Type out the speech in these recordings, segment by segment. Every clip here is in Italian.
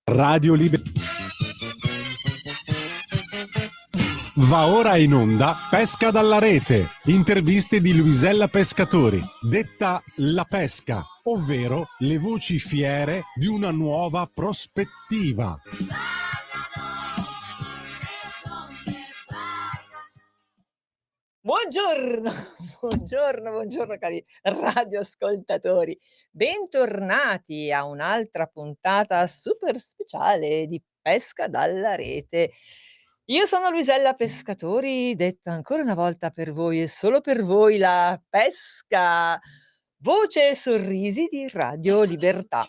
Radio Libertà. Va ora in onda Pesca dalla rete, interviste di Luisella Pescatori, detta La Pesca, ovvero le voci fiere di una nuova prospettiva. Buongiorno, buongiorno cari radioascoltatori. Bentornati a un'altra puntata super speciale di Pesca dalla rete. Io sono Luisella Pescatori, detta ancora una volta per voi e solo per voi la Pesca, voce e sorrisi di Radio Libertà.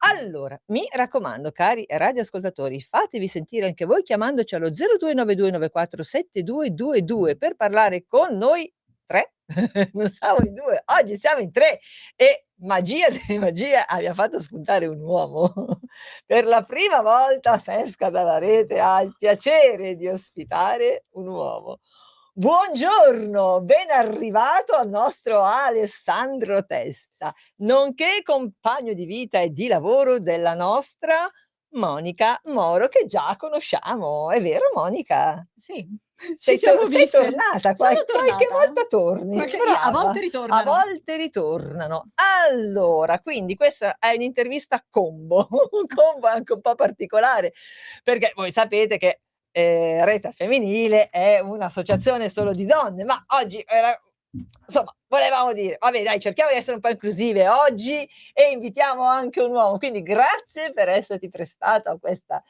Allora, mi raccomando cari radioascoltatori, fatevi sentire anche voi chiamandoci allo 0292947222 per parlare con noi 3, non siamo in 2, oggi siamo in 3 e magia delle magie abbiamo fatto spuntare un uomo. Per la prima volta Pesca dalla rete ha il piacere di ospitare un uomo. Buongiorno, ben arrivato al nostro Alessandro Testa, nonché compagno di vita e di lavoro della nostra Monica Moro, che già conosciamo. È vero Monica? Sì, ci Sei siamo viste. tornata, Sono qualche tornata. volta torni, A brava. volte ritornano. A volte ritornano. Allora, quindi questa è un'intervista combo, un combo anche un po' particolare, perché voi sapete che Rete Femminile è un'associazione solo di donne, ma oggi era insomma, volevamo dire, vabbè dai, cerchiamo di essere un po' inclusive oggi e invitiamo anche un uomo, quindi grazie per esserti prestato a questa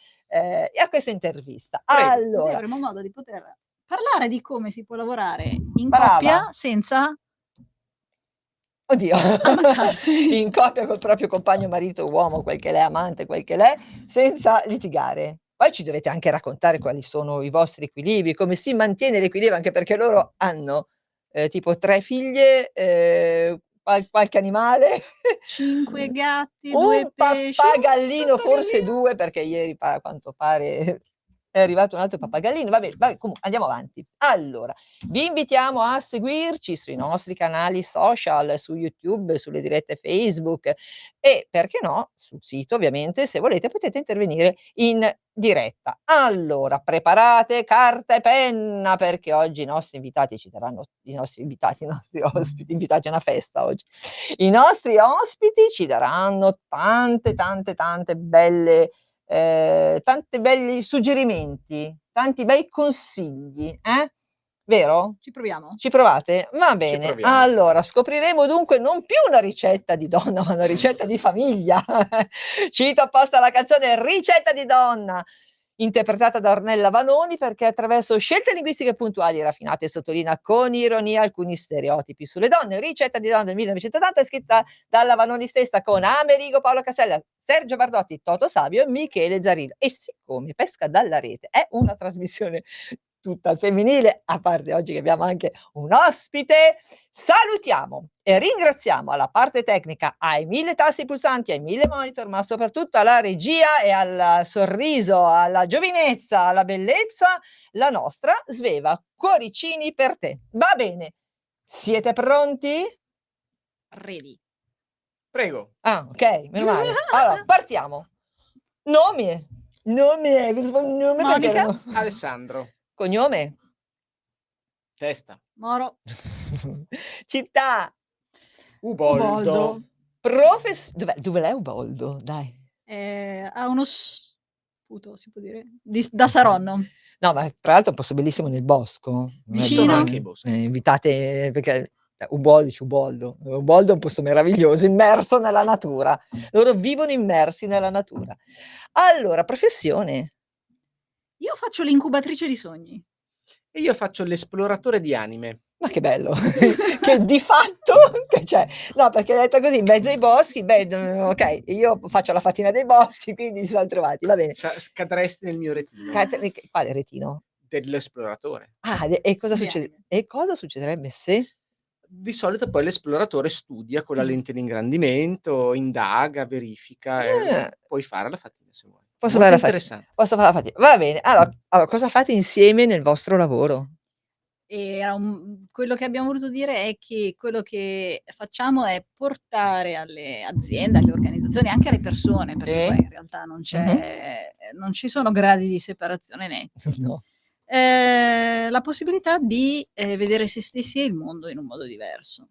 intervista. Prego. Così Allora, avremo modo di poter parlare di come si può lavorare in brava. coppia senza Oddio, ammazzarsi. in coppia col proprio compagno, marito, uomo, quel che l'è, amante, quel che l'è, senza litigare. Poi ci dovete anche raccontare quali sono i vostri equilibri, come si mantiene l'equilibrio, anche perché loro hanno tipo 3 figlie, qualche animale, 5 gatti, 2 un pesci, pappagallino, forse pappagallino. 2, perché ieri a quanto pare è arrivato un altro pappagallino. Vabbè, comunque andiamo avanti. Allora, vi invitiamo a seguirci sui nostri canali social, su YouTube, sulle dirette Facebook e, perché no, sul sito ovviamente, se volete potete intervenire in diretta. Allora, preparate carta e penna, perché oggi i nostri invitati ci daranno i nostri ospiti, invitati a una festa oggi. I nostri ospiti ci daranno tante belle tanti belli suggerimenti, tanti bei consigli, vero? Ci proviamo? Ci provate? Va bene. proviamo. Allora, scopriremo dunque non più una ricetta di donna, ma una ricetta di famiglia. Cito apposta la canzone "Ricetta di donna", interpretata da Ornella Vanoni, perché attraverso scelte linguistiche puntuali e raffinate sottolinea con ironia alcuni stereotipi sulle donne. Ricetta di donna del 1980 è scritta dalla Vanoni stessa con Amerigo Paolo Cassella, Sergio Bardotti, Toto Savio e Michele Zarillo. E siccome Pesca dalla rete è una trasmissione tutta al femminile, a parte oggi che abbiamo anche un ospite, salutiamo e ringraziamo alla parte tecnica, ai 1000 tasti pulsanti, ai 1000 monitor, ma soprattutto alla regia e al sorriso, alla giovinezza, alla bellezza, la nostra Sveva. Cuoricini per te. Va bene, siete pronti? Ready. Prego. Ah, ok, meno male. Allora, partiamo. Nome, nome Monica. perché no? Alessandro. Cognome? Testa. Moro. Città? Uboldo. Dove l'è Uboldo? Dai. Ha uno sputo, si può dire, da Saronno. No, ma tra l'altro è un posto bellissimo nel bosco. Non è Vicino. Sono anche i boschi. Invitate perché Uboldo. Uboldo è un posto meraviglioso, immerso nella natura. Loro vivono immersi nella natura. Allora, professione? Io faccio l'incubatrice di sogni. E io faccio l'esploratore di anime. Ma che bello! Che di fatto che c'è? No, perché detta così in mezzo ai boschi, ok, io faccio la fatina dei boschi, quindi si son trovati, va bene. Cadresti nel mio retino. Quale retino? Dell'esploratore. Ah, e cosa Di succede? anime. E cosa succederebbe se? Di solito poi l'esploratore studia con la lente di ingrandimento, indaga, verifica Eh. e puoi fare la fatina se vuoi. Posso Molto fare la interessante. Posso fare la fatica. Va bene. Allora cosa fate insieme nel vostro lavoro? Quello che abbiamo voluto dire è che quello che facciamo è portare alle aziende, alle organizzazioni, anche alle persone, perché poi Sì. in realtà non Mhm. non ci sono gradi di separazione netti, No. la possibilità di vedere se stessi e il mondo in un modo diverso.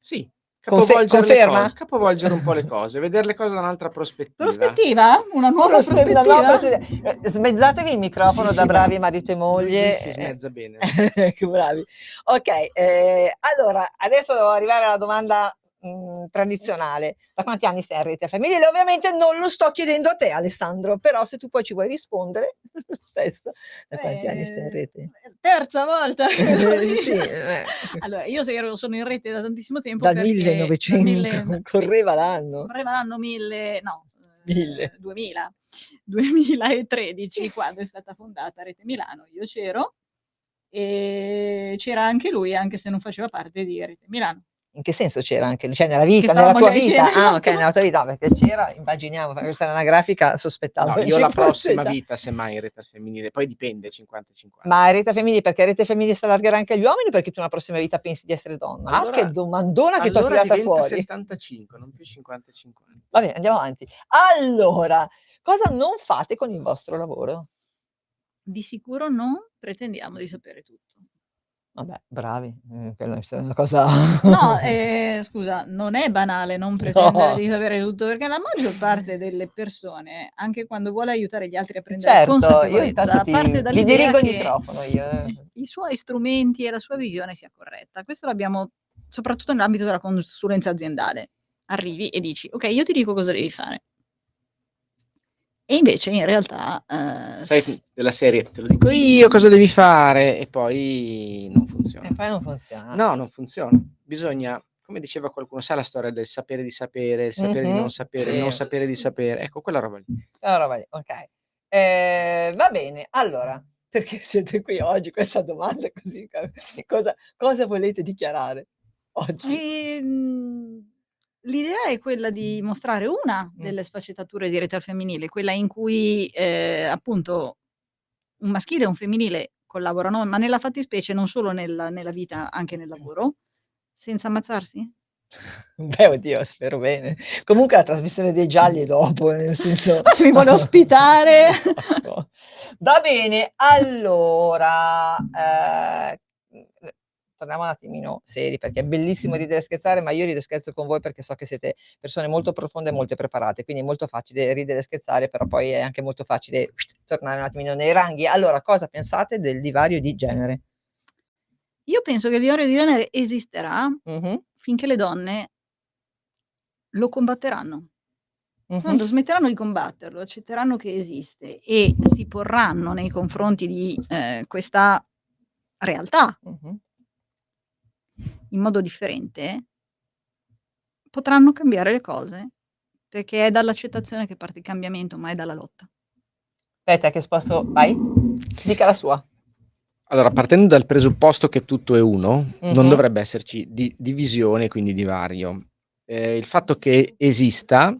Sì, capovolgere Conferma? capovolgere un po' le cose, vedere le cose da un'altra prospettiva. Prospettiva? Una nuova Una nuova prospettiva? prospettiva. Smezzatevi il microfono Sì, da sì, bravi marito e moglie. lui si smezza bene. Che bravi. Ok, allora adesso devo arrivare alla domanda tradizionale. Da quanti anni sei in rete femminile? Ovviamente non lo sto chiedendo a te, Alessandro, però se tu poi ci vuoi rispondere, lo stesso. Da quanti anni sei in rete? Terza volta che lo dico. Sì, Allora, io sono in rete da tantissimo tempo dal perché 1900 correva l'anno. correva l'anno 1000, no, 1000. 2013, quando è stata fondata Rete Milano. Io c'ero e c'era anche lui, anche se non faceva parte di Rete Milano. In che senso c'era anche? Cioè nella vita, nella stavamo tua già vita? insieme. Ah, ok, nella tua vita, perché c'era, immaginiamo, questa è una grafica, sospettavo No, che io ci la fosse prossima già. vita semmai in rete femminile, poi dipende 50-50. Ma rete femminile, perché rete femminile si allargherà anche agli uomini, perché tu nella prossima vita pensi di essere donna? Ah, che domandona che t'ho allora tirata diventa fuori. 75, non più 50-50. Va bene, andiamo avanti. Allora, cosa non fate con il vostro lavoro? Di sicuro non pretendiamo di sapere tutto. Vabbè, bravi, quella è una cosa No, scusa, non è banale non pretendere no. di sapere tutto, perché la maggior parte delle persone, anche quando vuole aiutare gli altri a prendere Certo, io intanto consapevolezza, parte vi dall'idea dirigo il che microfono io. i suoi strumenti e la sua visione sia corretta. Questo l'abbiamo soprattutto nell'ambito della consulenza aziendale. Arrivi e dici: "Okay, io ti dico cosa devi fare". E invece in realtà, Sai, della serie, te lo dico io cosa devi fare e poi non funziona. E poi non funziona. No, non funziona. Bisogna, come diceva qualcuno, sai la storia del sapere di sapere, il sapere di non sapere, il non Sì. sapere di sapere? Ecco, quella roba lì. Quella roba lì, okay. Va bene, allora, perché siete qui oggi? Questa domanda così cosa volete dichiarare oggi? L'idea è quella di mostrare una delle sfaccettature di Rete al femminile, quella in cui, appunto un maschile e un femminile collaborano, ma nella fattispecie non solo nella vita, anche nel lavoro, senza ammazzarsi? Beh, oddio, spero bene. Comunque la trasmissione dei gialli è dopo, nel senso Ma se mi vuole ospitare. Esatto. Va bene, allora, torniamo un attimino seri, perché è bellissimo ridere e scherzare, ma io rido e scherzo con voi perché so che siete persone molto profonde e molto preparate, quindi è molto facile ridere e scherzare, però poi è anche molto facile tornare un attimino nei ranghi. Allora, cosa pensate del divario di genere? Io penso che il divario di genere esisterà Mh-mh, finché le donne lo combatteranno. mh-mh, Quando smetteranno di combatterlo, accetteranno che esiste e si porranno nei confronti di, questa realtà mh-mh. in modo differente, potranno cambiare le cose, perché è dall'accettazione che parte il cambiamento, ma è dalla lotta. Aspetta che sposto vai, dica la sua. Allora, partendo dal presupposto che tutto è uno, non Mh-mh. dovrebbe esserci divisione, quindi divario. Il fatto che esista,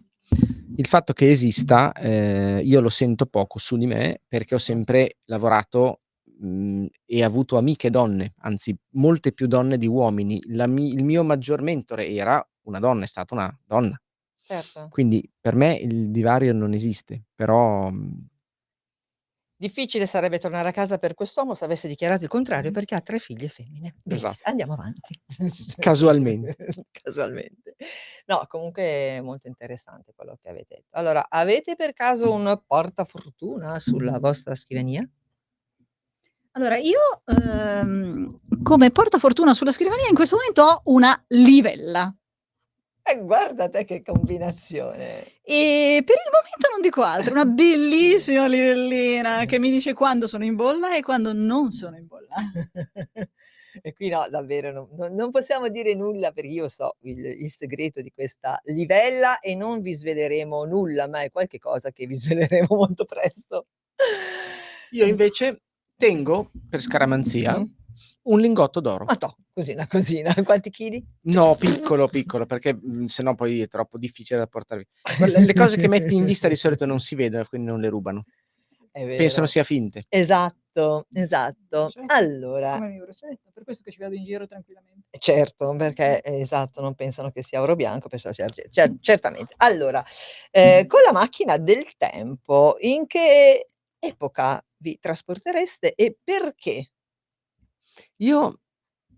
io lo sento poco su di me, perché ho sempre lavorato, e avuto amiche donne, anzi molte più donne di uomini. Il mio maggior mentore era una donna, è stata una donna. Certo. Quindi per me il divario non esiste, però, Difficile sarebbe tornare a casa per quest'uomo se avesse dichiarato il contrario, perché ha 3 figlie femmine. Beniss esatto, andiamo avanti. casualmente. Casualmente. No, comunque è molto interessante quello che avete detto. Allora, avete per caso un portafortuna sulla vostra scrivania? Allora io, come portafortuna sulla scrivania in questo momento ho una livella. Guarda te che combinazione. E per il momento non dico altro, una bellissima livellina che mi dice quando sono in bolla e quando non sono in bolla. E qui no, davvero non possiamo dire nulla perché io so il segreto di questa livella e non vi sveleremo nulla, ma è qualche cosa che vi sveleremo molto presto. Io invece tengo, per scaramanzia, Mh. un lingotto d'oro. Ma toh, così una cosina, quanti chili? No, piccolo, piccolo, perché, se no poi è troppo difficile da portar via. Le cose che metti in vista di solito non si vedono, quindi non le rubano. È Pensano vero. sia finte. Esatto, Mh. esatto. Certo, Allora come Eurocetto, per questo che ci vado in giro tranquillamente. certo, perché esatto, non pensano che sia oro bianco, pensano sia certamente. Allora, con la macchina del tempo, in che epoca vi trasportereste e perché? Io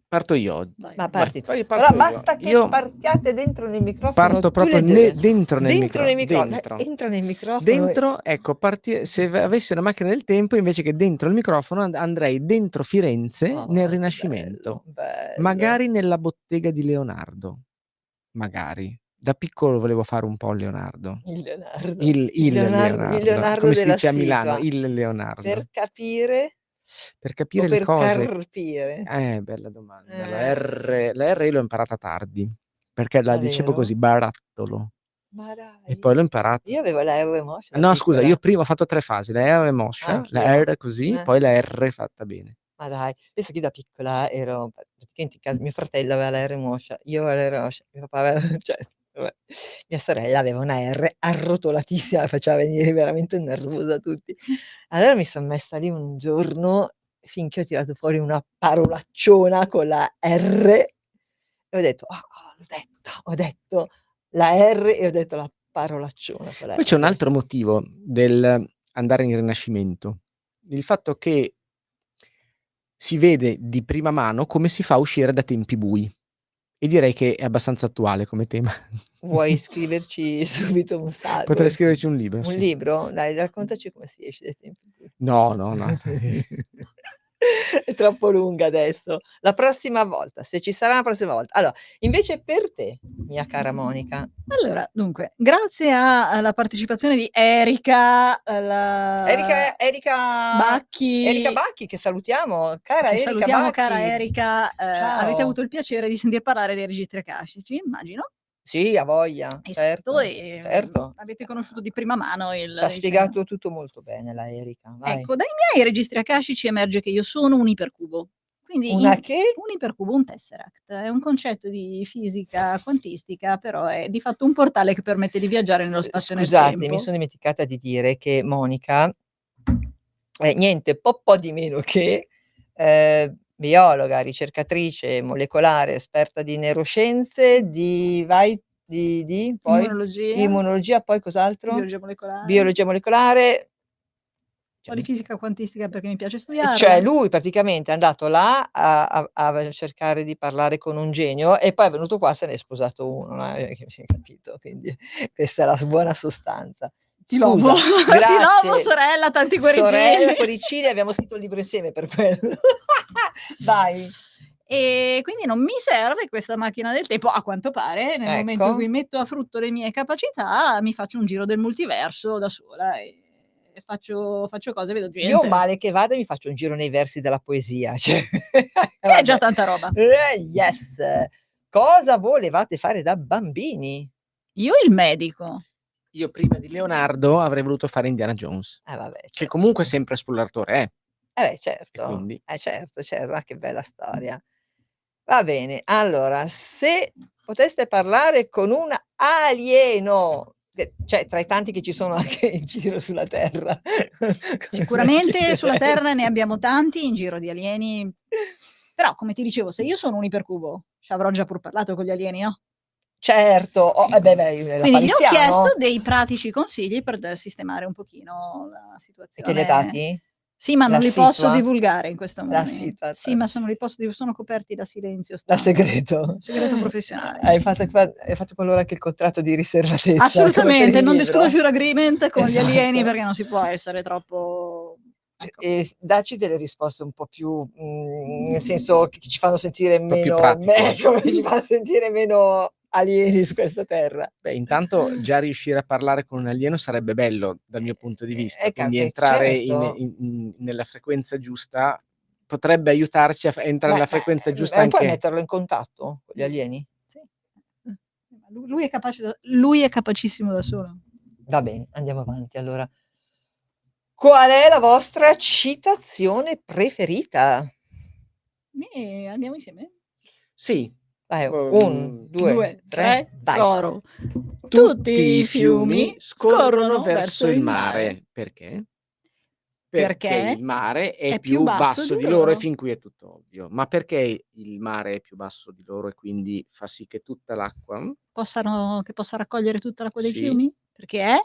parto io. Vai, Ma vai. parti tu. Poi Però parto io. basta che Io partiate dentro nel microfono parto tu proprio le 2. dentro nel Dentro nel microfono, dentro. entra nel microfono Dentro, ecco, se avessi una macchina del tempo, invece che dentro il microfono, andrei dentro Firenze nel oh, che bello, Rinascimento, bello. magari nella bottega di Leonardo, magari. Da piccolo volevo fare un po' Leonardo. Il Leonardo, Il il Leonardo, Leonardo come si della dice a Milano, situa. il Leonardo. Per capire Per o capire le per cose. carpire? Bella domanda. Eh, La R io l'ho imparata tardi, perché la dicevo così, davvero? barattolo, Ma e poi dai, l'ho imparata. io avevo la R moscia da No, scusa, io piccola. prima ho fatto 3 fasi, la R moscia, la Anch'io. R così, Eh. poi la R fatta bene. Ma dai, pensa che io da piccola ero praticamente in casa mio fratello aveva la R moscia, io avevo la R moscia, mio papà aveva cioè vabbè. Mia sorella aveva una R arrotolatissima, faceva venire veramente nervosa tutti. Allora mi son messa lì un giorno, finché ho tirato fuori una parolacciona con la R e ho detto: "Ah, l'ho detta, ho detto la R e ho detto la parolacciona con la Poi c'è un R." altro motivo del andare in Rinascimento, il fatto che si vede di prima mano come si fa a uscire da tempi bui, e direi che è abbastanza attuale come tema. Vuoi scriverci subito un Potrei vuoi scriverci un libro, un sì. libro? Dai, raccontaci come si esce dai tempi bui. No, no, no. È troppo lunga adesso. La prossima volta, se ci sarà la prossima volta. Allora, invece per te, mia cara Monica. Allora, dunque, grazie alla partecipazione di Erika, Erika la Erika Erika Bacchi, Bacchi, che salutiamo. Cara che Erika salutiamo, cara Bacchi, Erika, avete ciao. avuto il piacere di sentir parlare dei registri akashici, immagino? Sì, a voglia, Esatto, certo, certo. avete conosciuto di prima mano C'ha il segno. spiegato tutto molto bene la Erika, vai. Ecco, dai miei registri akashici emerge che io sono un ipercubo. Quindi Una che? un ipercubo, un tesseract, è un concetto di fisica quantistica, però è di fatto un portale che permette di viaggiare nello spazio e nel Scusate, mi tempo. sono dimenticata di dire che Monica è niente po' di meno che, biologa, ricercatrice molecolare, esperta di neuroscienze, di poi? Immunologia, Immunologia, poi cos'altro? biologia molecolare, un Biologia molecolare, po' cioè di fisica quantistica perché mi piace cioè studiarla. lui praticamente è andato là a cercare di parlare con un genio e poi è venuto qua, se n'è sposato uno, no, capito? Quindi questa è la buona sostanza. Ti lovo, Scusa, ti lovo grazie. sorella, tanti Sorella cuoricini. Cuoricini, abbiamo scritto il libro insieme per quello. Vai, E quindi non mi serve questa macchina del tempo, a quanto pare, nel momento in ecco. cui metto a frutto le mie capacità, mi faccio un giro del multiverso da sola e faccio cose, vedo Io gente, male che vada mi faccio un giro nei versi della poesia, cioè che è già vabbè. tanta roba. Yes. Cosa volevate fare da bambini? Io il medico. Io prima di Leonardo avrei voluto fare Indiana Jones, Vabbè, che comunque sempre esploratore è, eh beh e certo, quindi certo, ma che bella storia. Va bene, allora se poteste parlare con un alieno, che cioè tra i tanti che ci sono anche in giro sulla terra, cosa Sicuramente sulla Terra ne chiederesti? abbiamo tanti in giro di alieni, però come ti dicevo, se io sono un ipercubo, ci avrò già pur parlato con gli alieni, no? Certo, Ecco. beh, la Quindi gli ho chiesto palissiano? dei pratici consigli per sistemare un pochino la E te li ha situazione. dati? Sì, ma non La li posso situa? divulgare in questo La momento. Sì, situat ma non li posso sono coperti da silenzio da stampa, segreto. segreto professionale. Hai fatto con loro anche il contratto di riservatezza come per Assolutamente, il non-disclosure libro? agreement con gli alieni Esatto. perché non si può essere troppo, ecco. Dacci delle risposte un po' più, nel senso che ci fanno sentire un po' più meno pratiche. come ci fanno sentire meno alieni su questa terra. Beh, intanto già riuscire a parlare con un alieno sarebbe bello dal mio punto di vista, quindi entrare Certo. nella frequenza giusta potrebbe aiutarci a entrare nella frequenza giusta Puoi anche. metterlo in contatto con gli Sì, alieni? sì. Ma lui è capace lui è capacissimo da solo. Va bene, andiamo avanti allora. Qual è la vostra citazione preferita? Andiamo insieme? Sì, Vai, 1, uhm, 2, 2, 3, 3, vai. coro. Tutti tutti i i fiumi fiumi scorrono scorrono verso verso il il mare. mare. Perché? Perché Perché il mare è è più più basso basso di di loro e loro. fin qui è tutto ovvio. Ma perché il mare è più basso di loro e quindi fa sì che tutta l'acqua Che possa raccogliere tutta l'acqua dei sì, fiumi? Perché è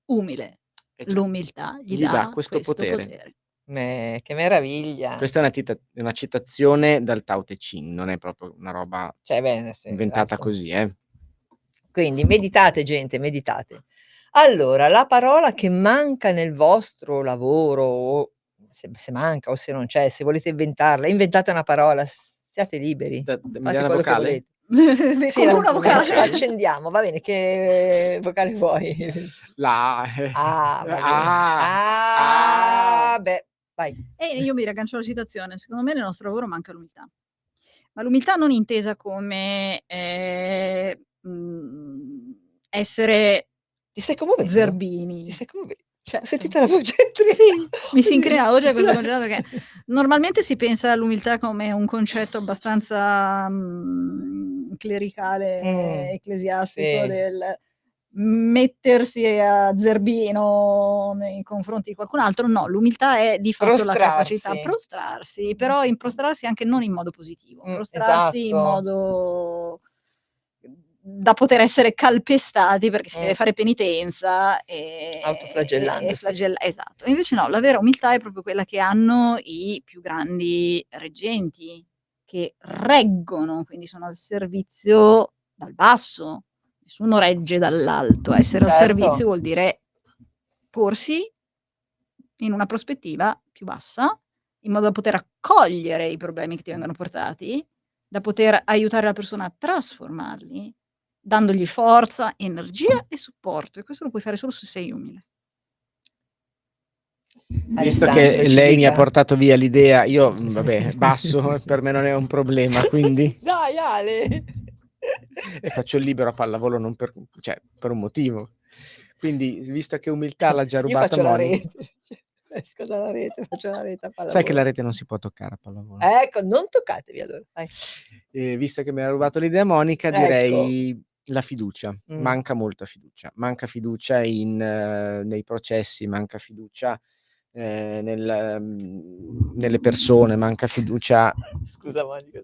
umile. eh già, L'umiltà gli gli dà dà questo questo potere. potere. Che meraviglia. Questa è una citazione dal Tao Te Ching, non è proprio una roba Cioè, bene, sì, inventata esatto. così, Quindi meditate, gente, meditate. Allora, la parola che manca nel vostro lavoro, o se manca o se non c'è, se volete inventarla, inventate una parola, siate liberi, Mi dai fate una quello che vocale? volete. Sì, Con una vocale. Ok. accendiamo, va bene, che vocale vuoi? La Ah, va bene. ah. Beh, vai. E io mi riaggancio alla citazione. Secondo me nel nostro lavoro manca l'umiltà. Ma l'umiltà non intesa come, essere Ti stai commuovendo? Ti zerbini. stai commuovendo? Ho Certo. sentito la voce Sì, mi si così. increa oggi questa congelata perché normalmente si pensa all'umiltà come un concetto abbastanza, clericale, ecclesiastico Sì. del mettersi a zerbino nei confronti di qualcun altro. No, l'umiltà è di fatto la capacità prostrarsi, però prostrarsi anche non in modo positivo, prostrarsi in Esatto. modo da poter essere calpestati perché si deve fare penitenza e Autoflagellandosi. esatto. E invece no, la vera umiltà è proprio quella che hanno i più grandi reggenti, che reggono, quindi sono al servizio dal basso. Nessuno regge dall'alto. Essere al Certo. servizio vuol dire porsi in una prospettiva più bassa, in modo da poter accogliere i problemi che ti vengono portati, da poter aiutare la persona a trasformarli, dandogli forza, energia e supporto. E questo lo puoi fare solo se sei umile. Visto Alessandro, che ci lei mi ha dica. portato via l'idea, io vabbè, basso per me non è un problema, quindi Dai Ale! e faccio il libero a pallavolo non per cioè per un motivo. Quindi, visto che umiltà l'ha già Io rubata faccio la Monica, rete. Esco dalla rete, faccio la rete a sai che la pallavolo. rete non si può toccare a pallavolo. Ecco, non toccatevi allora, vai. Visto che mi ha rubato l'idea Monica, Ecco. direi la fiducia. Manca molta fiducia. Manca fiducia nei processi, manca fiducia, nelle persone, manca fiducia Scusa Monica.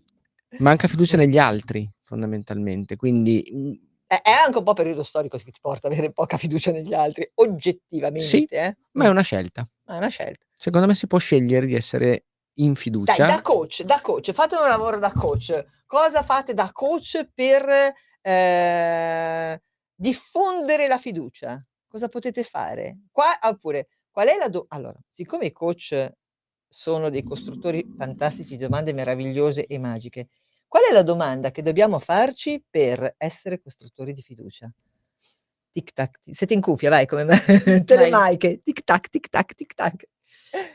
manca fiducia negli altri fondamentalmente. Quindi, È anche un po' periodo storico che ti porta ad avere poca fiducia negli altri, sì, oggettivamente, ma è una scelta. È una scelta. Secondo me si può scegliere di essere in Dai, fiducia. da coach, fate un lavoro da coach. Cosa fate da coach per, diffondere la fiducia? Cosa potete fare? Oppure qual è allora, siccome i coach sono dei costruttori fantastici di domande meravigliose e magiche, qual è la domanda che dobbiamo farci per essere costruttori di fiducia? Tic tac, siete in cuffia, vai come me, telemaiche, tic tac, tic tac, tic tac.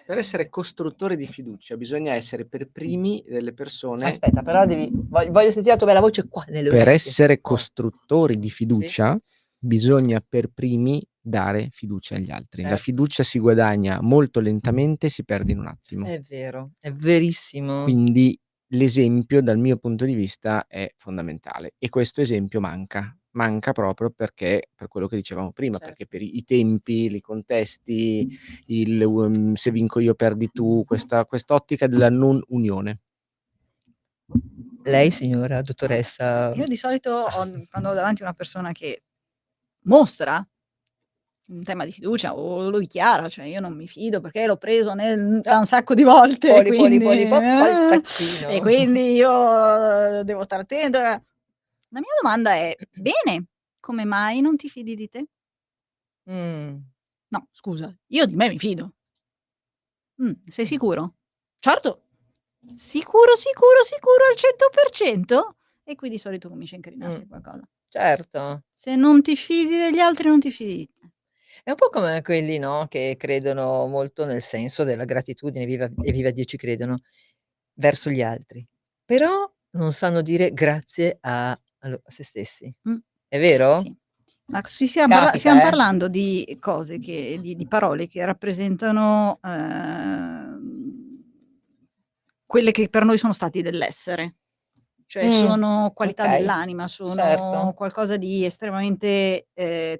Per essere costruttori di fiducia bisogna essere per primi delle persone. Aspetta, però voglio sentire la tua bella voce qua nelle Per orecchie. essere costruttori di fiducia bisogna per primi dare fiducia agli altri. La fiducia si guadagna molto lentamente e si perde in un attimo. È vero, è verissimo. Quindi l'esempio dal mio punto di vista è fondamentale e questo esempio manca proprio perché per quello che dicevamo prima, perché per i tempi, i contesti, se vinco io perdi tu, quest'ottica della non unione. Lei signora dottoressa? Io di solito quando ho davanti una persona che mostra un tema di fiducia o lo dichiara, cioè io non mi fido perché l'ho preso da un sacco di volte Poli, quindi, al tacchino. e quindi io devo stare attento. La mia domanda è: bene, come mai non ti fidi di te? No, scusa, io di me mi fido. Sei sicuro? Certo. Sicuro al 100%? E qui di solito comincia a incrinarsi qualcosa. Certo. Se non ti fidi degli altri, non ti fidi di te. È un po' come quelli, no, che credono molto nel senso della gratitudine, viva Dio ci credono, verso gli altri, però non sanno dire grazie a se stessi. È vero? Sì. Ma stiam Capita, parlando di cose di parole che rappresentano, quelle che per noi sono stati dell'essere. Cioè sono qualità dell'anima, sono qualcosa di estremamente,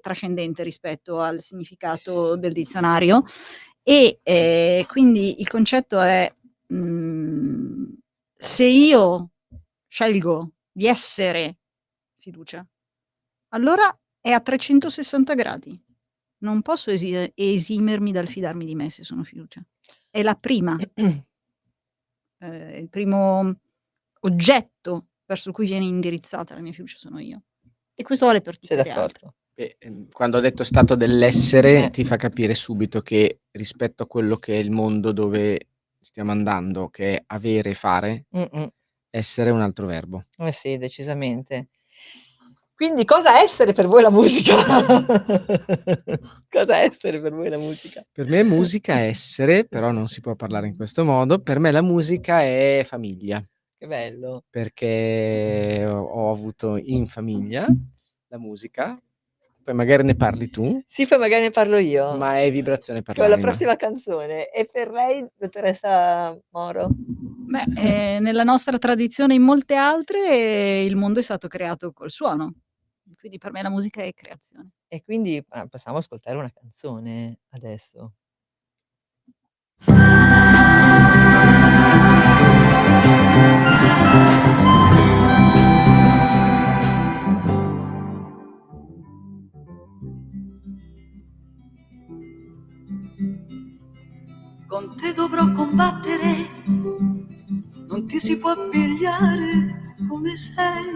trascendente rispetto al significato del dizionario E quindi il concetto è, se io scelgo di essere fiducia, allora è a 360 gradi. Non posso esimermi dal fidarmi di me se sono fiducia. È la prima, il primo oggetto verso cui viene indirizzata la mia fiducia sono io. E questo vale per tutte Sei le altre. d'accordo? Quando ho detto stato dell'essere, ti fa capire subito che rispetto a quello che è il mondo dove stiamo andando, che è avere e fare, essere è un altro verbo. Eh sì, decisamente. Quindi cosa essere per voi la musica? Cosa essere per voi la musica? Per me musica è essere, però non si può parlare in questo modo. Per me la musica è famiglia, Che bello. perché ho avuto in famiglia la musica, poi magari ne parli tu, Sì, poi magari ne parlo io. ma è vibrazione per Con la l'anima. prossima canzone. E per lei, dottoressa Moro? Beh, nella nostra tradizione e in molte altre il mondo è stato creato col suono. Quindi per me la musica è creazione. E quindi possiamo ascoltare una canzone adesso. Con te dovrò combattere, non ti si può pigliare come sei.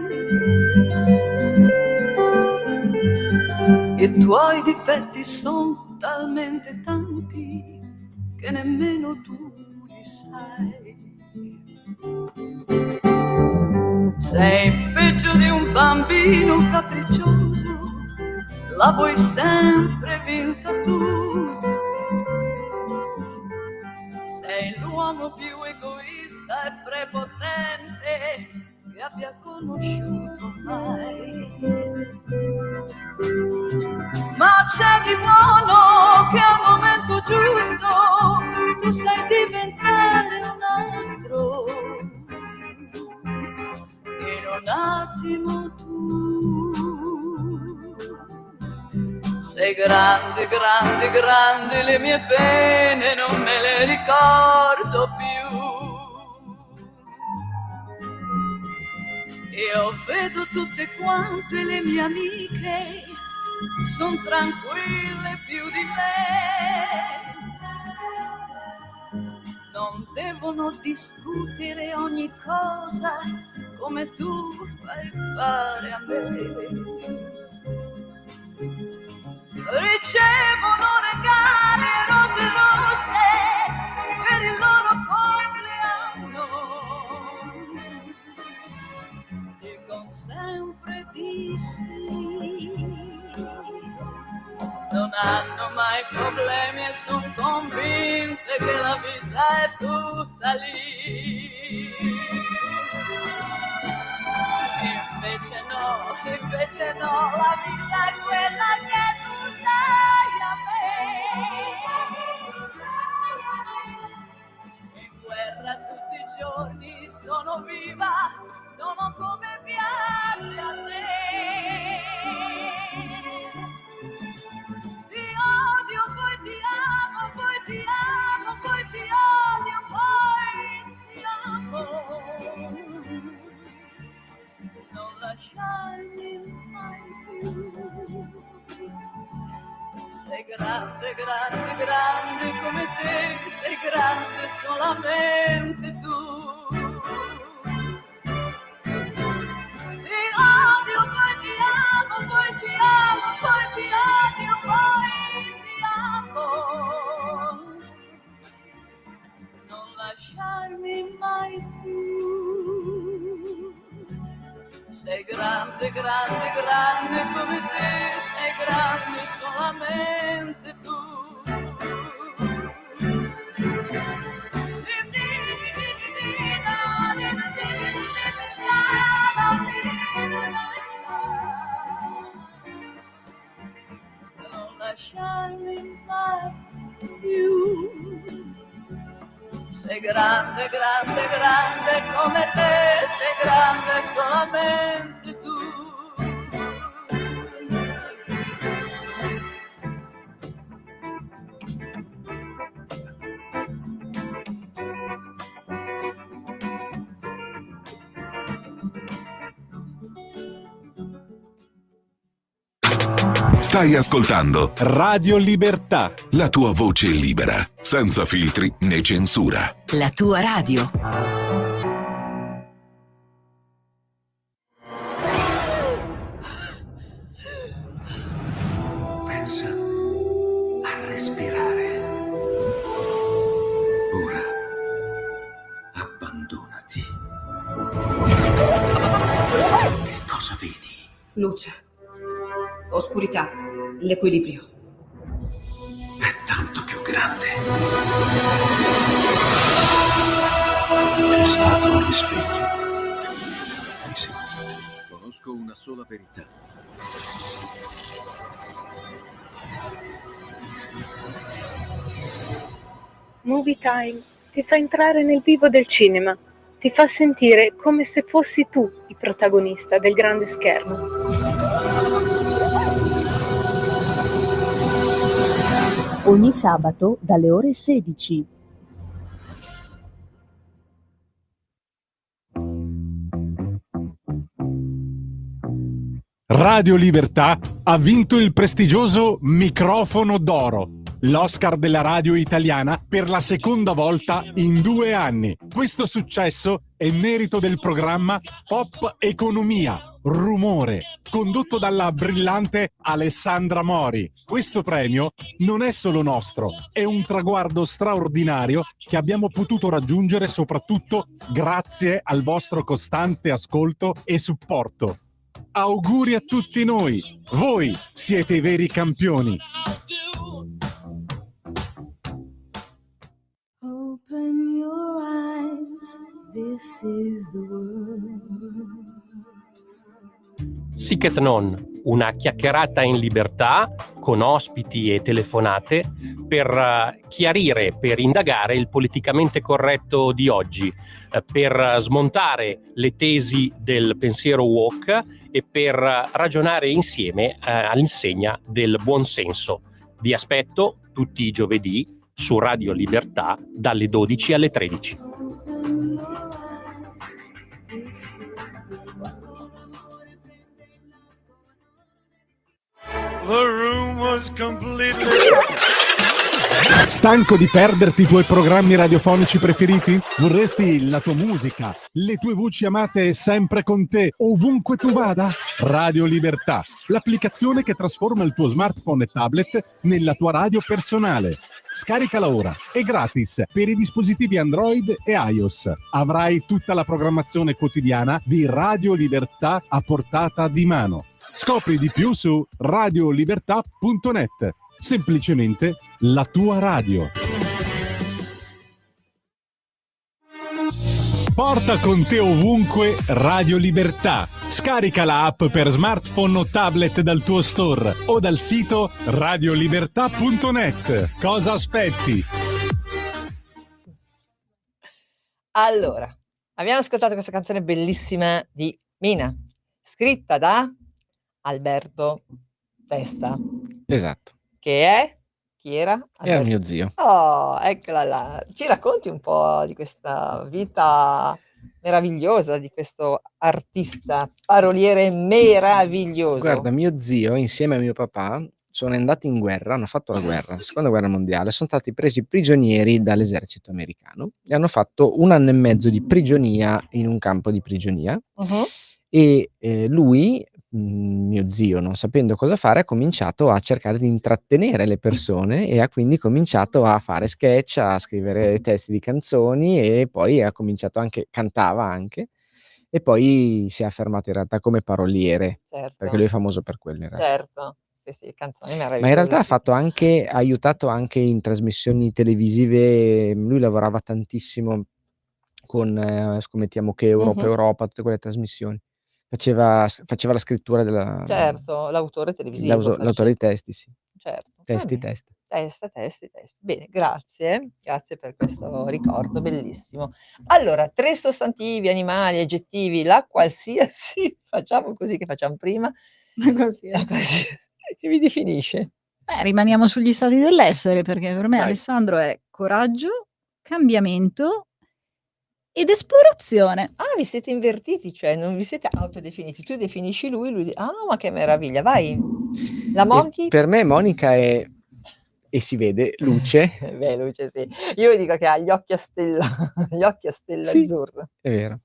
I tuoi difetti son talmente tanti che nemmeno tu li sai. Sei peggio di un bambino capriccioso, la vuoi sempre vinta tu. Sei l'uomo più egoista e prepotente che abbia conosciuto mai. Ma c'è di buono che al momento giusto tu sai diventare un altro. In un attimo tu sei grande, grande, grande, le mie pene non me le ricordo più. Io vedo tutte quante le mie amiche, son tranquille più di me. Non devono discutere ogni cosa come tu fai fare a me. Ricevono regali e rose rosse per il loro compleanno. Dicono sempre di sì. Non hanno mai problemi e son convinte che la vita è tutta lì. Invece no, la vita è quella che tu dai a me. In guerra tutti i giorni sono viva, sono come piace a te. Ti odio, poi ti amo, poi ti amo, poi ti odio, poi ti amo. Non lasciarmi mai più. Sei grande, grande, grande come te, sei grande solamente tu. Ti odio, poi ti amo, poi ti amo, poi ti odio, poi ti amo. Non lasciarmi mai più. Sei grande, grande, grande come te, sei grande solamente tu. Non lasciarmi mai più. Sei grande, grande, grande come te, sei grande solamente tu. Stai ascoltando Radio Libertà. la tua voce libera, senza filtri né censura. La tua radio. Pensa a respirare. Ora abbandonati. Che cosa vedi? Luce, oscurità, l'equilibrio. È tanto più grande. È stato un risveglio. Hai sentito? Conosco una sola verità. Movie Time ti fa entrare nel vivo del cinema, ti fa sentire come se fossi tu il protagonista del grande schermo. Ogni sabato dalle ore 16. Radio Libertà ha vinto il prestigioso Microfono d'Oro, l'Oscar della radio italiana per la seconda volta in 2 anni. Questo successo è merito del programma Pop Economia, Rumore, condotto dalla brillante Alessandra Mori. Questo premio non è solo nostro, è un traguardo straordinario che abbiamo potuto raggiungere soprattutto grazie al vostro costante ascolto e supporto. Auguri a tutti noi, voi siete i veri campioni. Open your eyes, this is the world. Sic et non, una chiacchierata in libertà con ospiti e telefonate per chiarire, per indagare il politicamente corretto di oggi, per smontare le tesi del pensiero woke e per ragionare insieme all'insegna del buonsenso. Vi aspetto tutti i giovedì su Radio Libertà dalle 12 alle 13. Stanco di perderti i tuoi programmi radiofonici preferiti? Vorresti la tua musica, le tue voci amate sempre con te, ovunque tu vada? Radio Libertà, l'applicazione che trasforma il tuo smartphone e tablet nella tua radio personale. Scaricala ora, è gratis per i dispositivi Android e iOS. Avrai tutta la programmazione quotidiana di Radio Libertà a portata di mano. Scopri di più su radiolibertà.net. Semplicemente la tua radio. Porta con te ovunque Radio Libertà. Scarica la app per smartphone o tablet dal tuo store o dal sito radiolibertà.net. Cosa aspetti? Allora, abbiamo ascoltato questa canzone bellissima di Mina, scritta da Alberto Testa, Esatto, che è... Chi era? era mio zio. Oh, eccola là. Ci racconti un po' di questa vita meravigliosa di questo artista, paroliere meraviglioso. Guarda, mio zio insieme a mio papà sono andati in guerra, hanno fatto la guerra, la seconda guerra mondiale, sono stati presi prigionieri dall'esercito americano e hanno fatto 1 anno e mezzo di prigionia in un campo di prigionia. E lui, mio zio, non sapendo cosa fare, ha cominciato a cercare di intrattenere le persone e ha quindi cominciato a fare sketch, a scrivere testi di canzoni e poi ha cominciato anche, cantava anche, e poi si è affermato in realtà come paroliere, Certo. perché lui è famoso per quello in realtà. Certo, sì, canzoni meravigliose. Ma in realtà ha aiutato anche in trasmissioni televisive, lui lavorava tantissimo con Scommettiamo che Europa, tutte quelle trasmissioni. Faceva la scrittura della... Certo, l'autore televisivo. L'autore dei testi, sì. Certo. Testi. Testi. Bene, grazie per questo ricordo bellissimo. Allora, 3 sostantivi, animali, aggettivi, la qualsiasi, facciamo così che facciamo prima, la qualsiasi, che mi definisce? Rimaniamo sugli stati dell'essere, perché per me Vai. Alessandro è coraggio, cambiamento ed esplorazione. Ah, vi siete invertiti, cioè non vi siete autodefiniti. Tu definisci lui ma che meraviglia, vai. La E Mochi? per me Monica è, e si vede, luce. Beh, Luce sì. Io dico che ha gli occhi a stella, gli occhi a stella Sì, azzurra. è vero.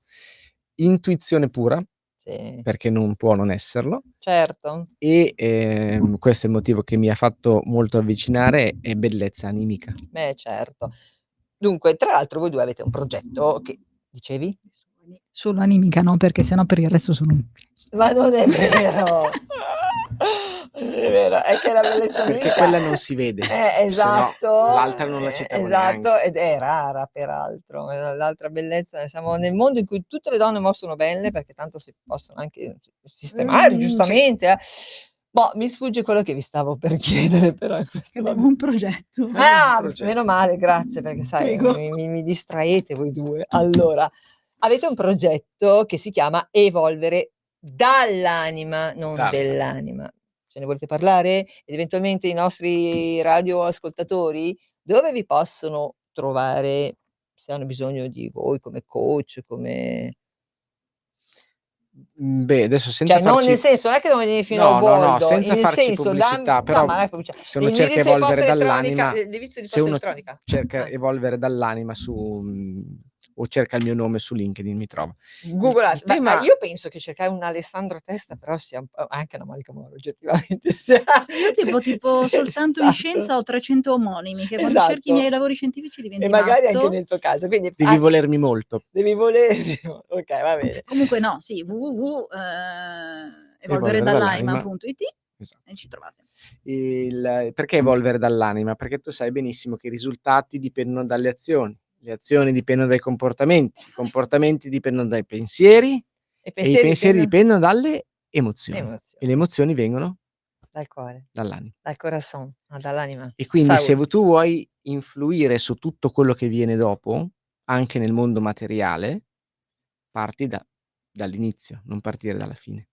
Intuizione pura, Sì, perché non può non esserlo. certo. E questo è il motivo che mi ha fatto molto avvicinare, è bellezza animica. Beh, certo. Dunque, tra l'altro voi 2 avete un progetto che dicevi? Solo animica no, perché sennò per il resto sono un fiasco. Ma non è vero! Non è vero, è che la bellezza Perché animica quella non si vede, se no esatto, l'altra non la citavo esatto, neanche. ed è rara peraltro. L'altra bellezza siamo nel mondo in cui tutte le donne mo' sono belle, perché tanto si possono anche sistemare Sì. giustamente, Boh, mi sfugge quello che vi stavo per chiedere, però in questo Abbiamo un progetto. Progetto. meno male, grazie, perché sai Prego. mi distraete voi 2. Allora, avete un progetto che si chiama Evolvere dall'anima, non Dalla. dell'anima. Ce ne volete parlare? Ed eventualmente i nostri radioascoltatori dove vi possono trovare se hanno bisogno di voi come coach, come Beh, adesso senza cioè non nel farci senso, non è che devono venire fino a no, no, no, Uboldo, senza nel farci senso pubblicità, no, però ma non è pubblicità. se uno cerca L'indirizzo di posta evolvere elettronica, dall'anima, l'indirizzo di se posta uno elettronica. cerca evolvere dall'anima su o cerca il mio nome su LinkedIn mi trova. Googlate, Il tema io penso che cercare un Alessandro Testa però sia un po' anche una Monica Moro oggettivamente sia Sì, io tipo soltanto in esatto. scienza ho 300 omonimi, che quando cerchi i miei Esatto. lavori scientifici diventi E magari anche matto. nel tuo caso, quindi devi volermi molto. devi volermi okay, va bene. Comunque no, sì, evolveredall'anima.it Esatto. e ci trovate. Perché evolvere dall'anima? Perché tu sai benissimo che i risultati dipendono dalle azioni, le azioni dipendono dai comportamenti, i comportamenti dipendono dai pensieri E e i pensieri dipendono dalle emozioni. E emozioni. le emozioni vengono Dal cuore, dall'anima. dal corazon, dall'anima. E quindi se Saúl. tu vuoi influire su tutto quello che viene dopo, anche nel mondo materiale, parti dall'inizio, non partire dalla fine.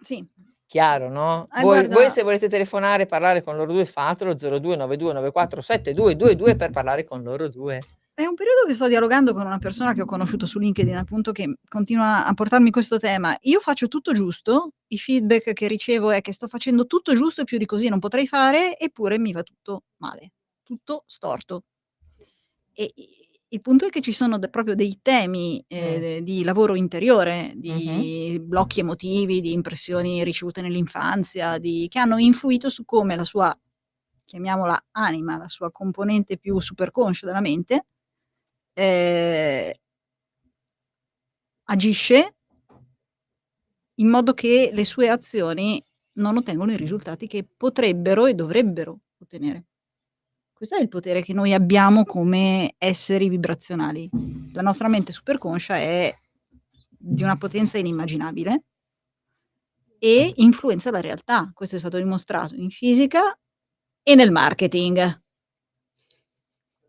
Sì. Chiaro, no? Voi se volete telefonare e parlare con loro 2 fatelo 0292947222 per parlare con loro 2. È un periodo che sto dialogando con una persona che ho conosciuto su LinkedIn, appunto, che continua a portarmi questo tema. Io faccio tutto giusto, i feedback che ricevo è che sto facendo tutto giusto e più di così non potrei fare, eppure mi va tutto male, tutto storto. E il punto è che ci sono proprio dei temi di lavoro interiore, di blocchi emotivi, di impressioni ricevute nell'infanzia, che hanno influito su come la sua, chiamiamola anima, la sua componente più superconscia della mente, agisce in modo che le sue azioni non ottengono i risultati che potrebbero e dovrebbero ottenere. Questo è il potere che noi abbiamo come esseri vibrazionali. La nostra mente superconscia è di una potenza inimmaginabile e influenza la realtà. Questo è stato dimostrato in fisica e nel marketing.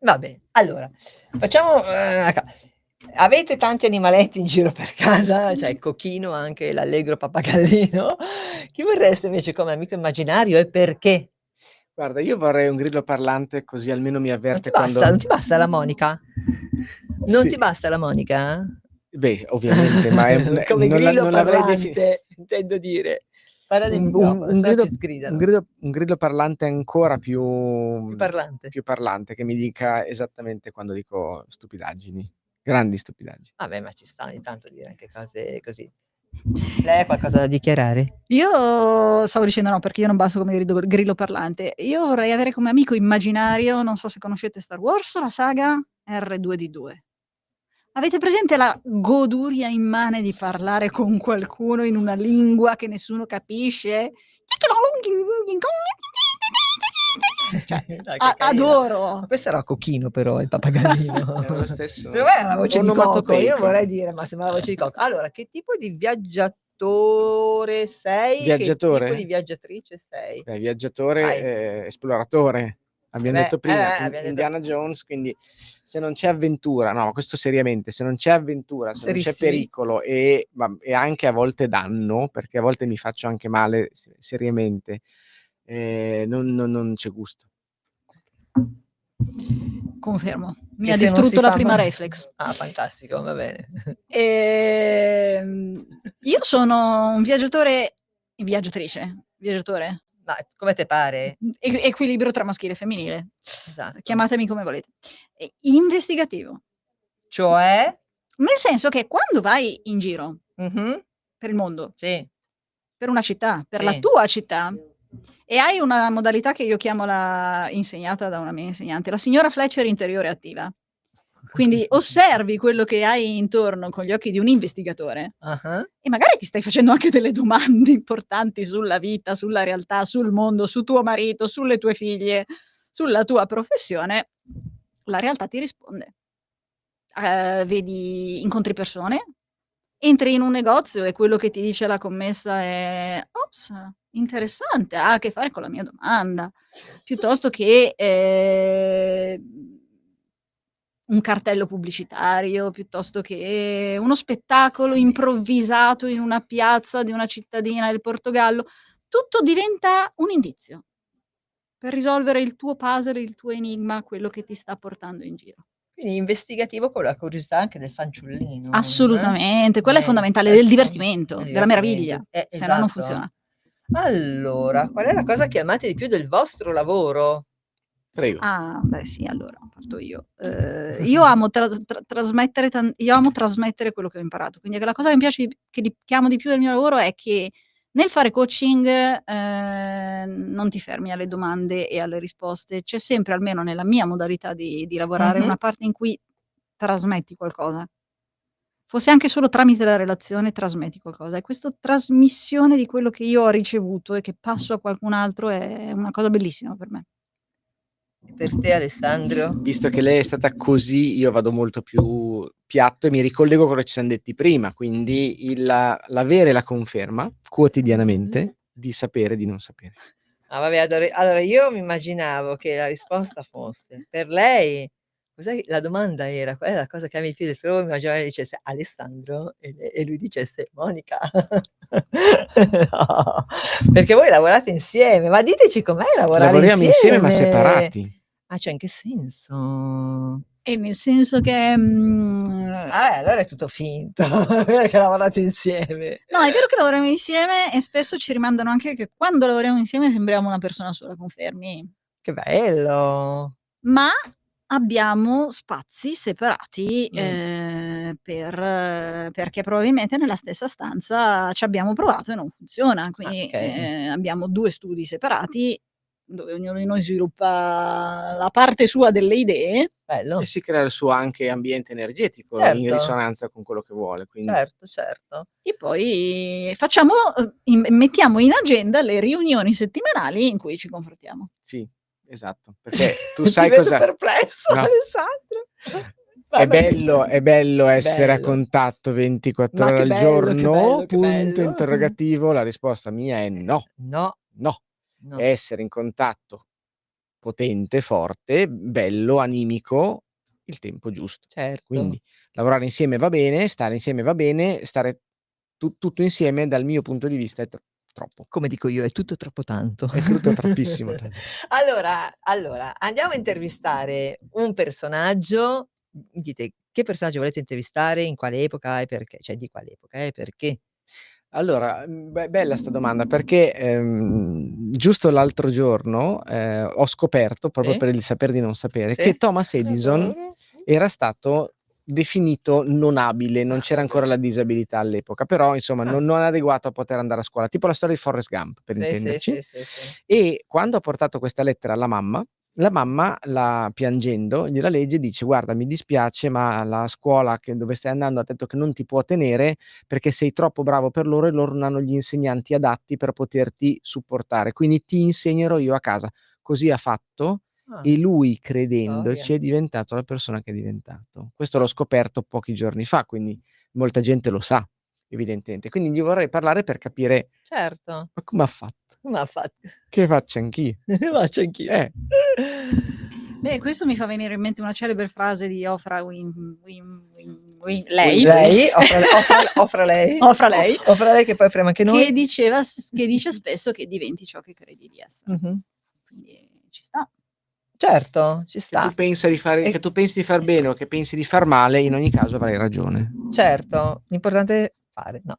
Va bene, allora facciamo avete tanti animaletti in giro per casa? Cioè il cochino, anche l'allegro pappagallino? Chi vorreste invece come amico immaginario e perché? Guarda, io vorrei un grillo parlante così almeno mi avverte Non ti basta la Monica? Non Sì. ti basta la Monica? Beh, ovviamente, ma è Come non grillo l'avrei parlante, intendo dire. Parla nel un microfono, sennò grido ci sgridano. un grido parlante ancora Più parlante. più parlante, che mi dica esattamente quando dico stupidaggini, grandi stupidaggini. Vabbè, ma ci sta ogni tanto dire anche cose così. Lei ha qualcosa da dichiarare? Io stavo dicendo no, perché io non basto come grillo parlante. Io vorrei avere come amico immaginario, non so se conoscete Star Wars, la saga R2D2. Avete presente la goduria immane di parlare con qualcuno in una lingua che nessuno capisce? Cioè, Dai, che carino. adoro. Ma questo era Cochino però, il pappagallino. Era lo stesso Secondo me era la voce di Coco, io onomatopeico. vorrei dire, ma sembra la voce di Coco. Allora, che tipo di viaggiatore sei? Che tipo Viaggiatore? di viaggiatrice sei? Beh, viaggiatore, Vai. Esploratore. Abbiamo detto prima, abbiamo detto Indiana Jones, quindi se non c'è avventura, no, questo seriamente, se non c'è avventura, se non c'è Serissimi. pericolo e anche a volte danno, perché a volte mi faccio anche male seriamente, non c'è gusto. Confermo, mi Che ha se non si distrutto la fa prima mai reflex. fantastico, va bene. Io sono un viaggiatore viaggiatore, Ma come te pare? equilibrio tra maschile e femminile, Esatto. chiamatemi come volete. Investigativo, Cioè? nel senso che quando vai in giro Mh-mh. per il mondo, Sì, per una città, per la sì. tua città, e hai una modalità che io chiamo insegnata da una mia insegnante, la signora Fletcher interiore attiva. Quindi osservi quello che hai intorno con gli occhi di un investigatore Ah-ah. e magari ti stai facendo anche delle domande importanti sulla vita, sulla realtà, sul mondo, su tuo marito, sulle tue figlie, sulla tua professione, la realtà ti risponde. Incontri persone, entri in un negozio e quello che ti dice la commessa è: "Ops, interessante, ha a che fare con la mia domanda", piuttosto che, un cartello pubblicitario, piuttosto che uno spettacolo improvvisato in una piazza di una cittadina del Portogallo, tutto diventa un indizio per risolvere il tuo puzzle, il tuo enigma, quello che ti sta portando in giro. Quindi investigativo con la curiosità anche del fanciullino, Assolutamente, quella è fondamentale, del certo, divertimento, del della meraviglia, divertimento. se no non Esatto. funziona. Allora, qual è la cosa che amate di più del vostro lavoro? Prego. Beh sì, allora parto io. Io amo trasmettere io amo trasmettere quello che ho imparato, quindi la cosa che mi piace che amo di più del mio lavoro è che nel fare coaching, non ti fermi alle domande e alle risposte, c'è sempre, almeno nella mia modalità di lavorare, Mh-mh. una parte in cui trasmetti qualcosa. Fosse anche solo tramite la relazione, trasmetti qualcosa e questo trasmissione di quello che io ho ricevuto e che passo a qualcun altro è una cosa bellissima per me. E per te Alessandro? Visto che lei è stata così, io vado molto più piatto e mi ricollego a quello che ci siam detti prima, quindi l'avere la conferma quotidianamente di sapere di non sapere. Ah vabbè, allora io mi immaginavo che la risposta fosse per lei cos'è la domanda era: "Qual è la cosa che ami di più del tuo lavoro?" Mi immaginavo lei dicesse: "Alessandro" e lui dicesse: "Monica." No, perché voi lavorate insieme, ma diteci com'è lavorare Lavoriamo insieme ma insieme? separati. Ah, cioè in che senso? E nel senso che, Allora è tutto finto, non è che lavorate insieme. no, è vero che lavoriamo insieme e spesso ci rimandano anche che quando lavoriamo insieme sembriamo una persona sola, confermi? Che bello! Ma abbiamo spazi separati, perché probabilmente nella stessa stanza ci abbiamo provato e non funziona. Quindi, Okay. abbiamo 2 studi separati, dove ognuno di noi sviluppa la parte sua delle idee. Bello. E si crea il suo anche ambiente energetico in Certo. risonanza con quello che vuole, quindi Certo, certo. E poi facciamo mettiamo in agenda le riunioni settimanali in cui ci confrontiamo. sì, esatto, perché tu Ti sai vedo cosa perplesso no. Alessandro. È bello essere a Bello. contatto 24 Ma ore che al bello, che giorno? bello, che Punto bello. interrogativo. La risposta mia è no. No, No. no. Essere in contatto potente, forte, bello, animico, il tempo giusto. Certo. Quindi lavorare insieme va bene, stare insieme va bene, stare tutto insieme dal mio punto di vista è troppo. Come dico io, è tutto troppo tanto. È tutto troppissimo tanto. Allora, andiamo a intervistare un personaggio. Dite che personaggio volete intervistare, in quale epoca e perché? Cioè di quale epoca e perché? Allora, bella 'sta domanda perché, giusto l'altro giorno, ho scoperto, proprio Sì? per il saper di non sapere, Sì? che Thomas Edison era stato definito non abile, non c'era ancora la disabilità all'epoca, però insomma Ah. non adeguato a poter andare a scuola, tipo la storia di Forrest Gump per Sì, sì, intenderci. sì, sì. E quando ha portato questa lettera alla mamma, la mamma piangendo gliela legge e dice: "Guarda, mi dispiace ma la scuola dove stai andando ha detto che non ti può tenere perché sei troppo bravo per loro e loro non hanno gli insegnanti adatti per poterti supportare, quindi ti insegnerò io a casa." Così ha fatto Ah, e lui storia. credendoci è diventato la persona che è diventato. Questo l'ho scoperto pochi giorni fa, quindi molta gente lo sa evidentemente. Quindi gli vorrei parlare per capire: Certo. "Ma come ha fatto? Come ha fatto? Che faccio anch'io." Faccio anch'io. Beh, questo mi fa venire in mente una celebre frase di Oprah lei Lei, Ofra lei. Oprah lei, Ofra lei che poi apriamo anche noi. che dice spesso che diventi ciò che credi di essere. Mh-mh. Quindi ci sta. Certo, ci Che sta. tu pensa di fare, E che tu pensi di far bene o che pensi di far male, in ogni caso avrai ragione. certo, l'importante è fare, no,